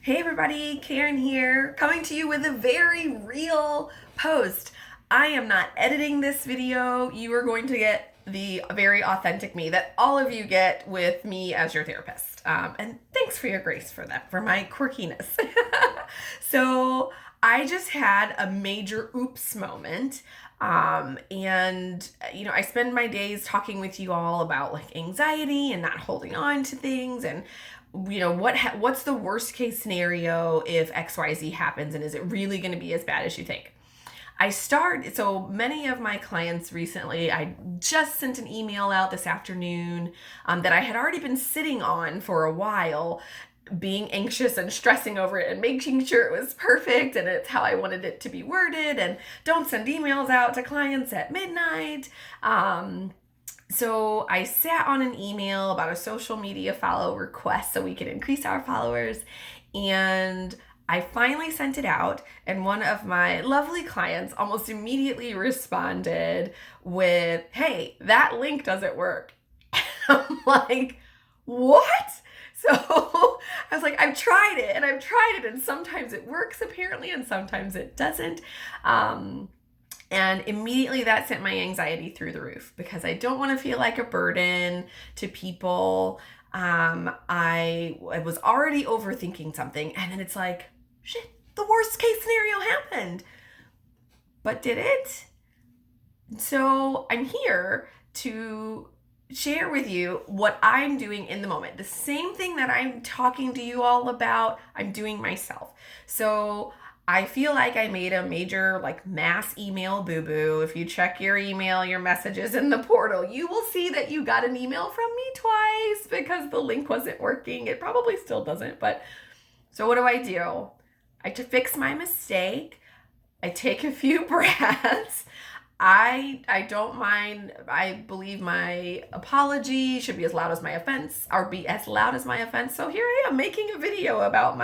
Hey everybody, Karen here, coming to you with a very real post. I am not editing this video. You are going to get the very authentic me that all of you get with me as your therapist. And thanks for your grace for that, for my quirkiness. So I just had a major oops moment. I spend my days talking with you all about like anxiety and not holding on to things and what's the worst case scenario if XYZ happens, and is it really going to be as bad as you think? So many of my clients recently, I just sent an email out this afternoon that I had already been sitting on for a while, being anxious and stressing over it and making sure it was perfect and it's how I wanted it to be worded, and don't send emails out to clients at midnight. So I sat on an email about a social media follow request so we could increase our followers, and I finally sent it out, and one of my lovely clients almost immediately responded with, "Hey, that link doesn't work." I'm like, "What?" So I was like, I've tried it and sometimes it works apparently and sometimes it doesn't. And immediately that sent my anxiety through the roof because I don't want to feel like a burden to people. I was already overthinking something, and then it's like, shit, the worst case scenario happened. But did it? So I'm here to share with you what I'm doing in the moment. The same thing that I'm talking to you all about, I'm doing myself. So I feel like I made a major mass email boo-boo. If you check your email, your messages in the portal, you will see that you got an email from me twice because the link wasn't working. It probably still doesn't, but so what do? To fix my mistake, I take a few breaths. I don't mind. I believe my apology should be as loud as my offense, or be as loud as my offense. So here I am making a video about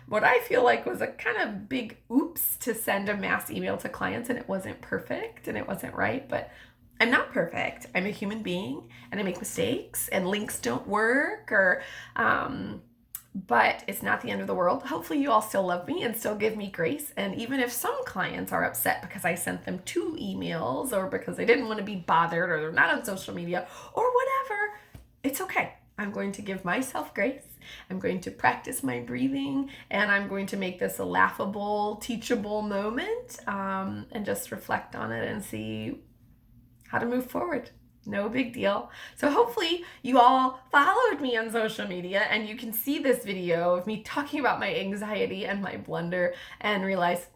what I feel like was a kind of big oops to send a mass email to clients, and it wasn't perfect and it wasn't right, but I'm not perfect. I'm a human being and I make mistakes and links don't work but it's not the end of the world. Hopefully you all still love me and still give me grace. And even if some clients are upset because I sent them 2 emails or because they didn't want to be bothered or they're not on social media or whatever, it's okay. I'm going to give myself grace. I'm going to practice my breathing, and I'm going to make this a laughable, teachable moment, and just reflect on it and see how to move forward. No big deal. So hopefully you all followed me on social media and you can see this video of me talking about my anxiety and my blunder and realize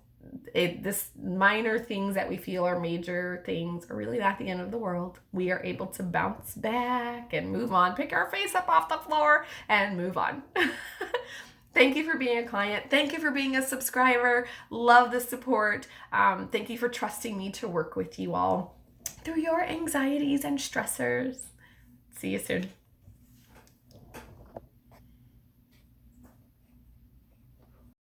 this minor things that we feel are major things are really not the end of the world. We are able to bounce back and move on, pick our face up off the floor and move on. Thank you for being a client. Thank you for being a subscriber. Love the support. Thank you for trusting me to work with you all through your anxieties and stressors. See you soon.